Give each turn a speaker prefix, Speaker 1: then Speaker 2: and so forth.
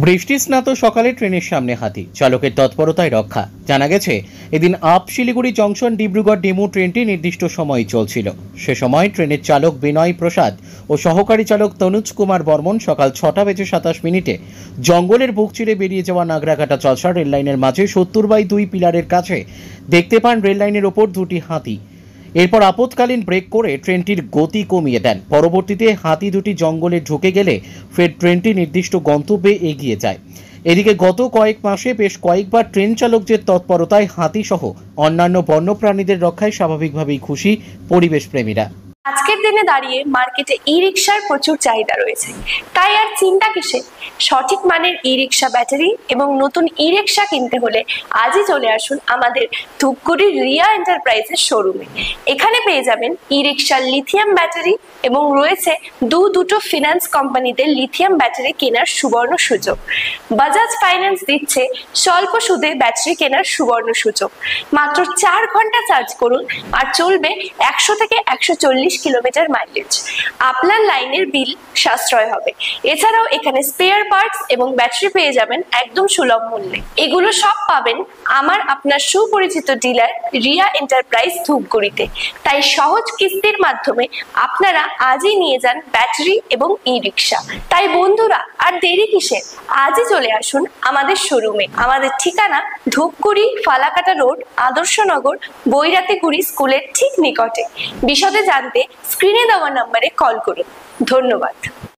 Speaker 1: বৃষ্টি স্নাত সকালে ট্রেনের সামনে হাতি, চালকের তৎপরতায় রক্ষা। জানা গেছে, এদিন up Siliguri junction Dibrugarh DEMU ট্রেনটি নির্দিষ্ট সময়ে চলছিল। সে সময় ট্রেনের চালক বিনয় প্রসাদ ও সহকারী চালক তনুজ কুমার বর্মন সকাল 6:27 জঙ্গলের বুক চিরে বেরিয়ে যাওয়া নাগরাকাটা চলসা রেললাইনের মাঝে 70/2 পিলারের কাছে দেখতে পান রেললাইনের ওপর দুটি হাতি। এরপর আপৎকালীন ব্রেক করে ট্রেনটির গতি কমিয়ে দেন। পরবর্তীতে হাতি দুটি জঙ্গলে ঢুকে গেলে ফের ট্রেনটি নির্দিষ্ট গন্তব্যে এগিয়ে যায়। এদিকে গত কয়েক মাসে বেশ কয়েকবার ট্রেন চালকদের তৎপরতায় হাতি সহ অন্যান্য বন্যপ্রাণীদের রক্ষায় স্বাভাবিকভাবেই খুশি পরিবেশ প্রেমীরা।
Speaker 2: আজকের দিনে দাঁড়িয়ে মার্কেটে ই রিকশার প্রচুর চাহিদা রয়েছে, তাই আর চিন্তা কিসে। সঠিক মানের ই রিকশা ব্যাটারি এবং নতুন ই রিকশা কিনতে হলে আজই চলে আসুন আমাদের ধূপগুড়ির রিয়া এন্টারপ্রাইজের শোরুমে। এখানে পেয়ে যাবেন ই রিকশার লিথিয়াম ব্যাটারি এবং রয়েছে দুটো ফিনান্স কোম্পানিতে লিথিয়াম ব্যাটারি কেনার সুবর্ণ সুযোগ। বাজাজ ফাইন্যান্স দিচ্ছে স্বল্প সুদে ব্যাটারি কেনার সুবর্ণ সুযোগ। মাত্র 4 ঘন্টা চার্জ করুন আর চলবে 100 থেকে 140 কিলোমিটার মাইলেজ। আপনার লাইনের বিল সাশ্রয় হবে। এছাড়াও এখানে স্পেয়ার পার্টস এবং ব্যাটারি পেয়ে যাবেন একদম সুলভ মূল্যে। এগুলো সব পাবেন আপনার সুপরিচিত ডিলার রিয়া এন্টারপ্রাইজ ধূপগুড়িতে। তাই সহজ কিস্তির মাধ্যমে আপনারা আজই নিয়ে যান ব্যাটারি এবং ই রিকশা। তাই বন্ধুরা, আর দেরি কিসের? আজই চলে আসুন আমাদের শোরুমে। আমাদের ঠিকানা ধূপগুড়ি ফালাকাটা রোড, আদর্শনগর, বৈরাতিগুড়ি স্কুলের ঠিক নিকটে। বিশদে জানতে স্ক্রিনে দেওয়া নম্বরে কল করুন। ধন্যবাদ।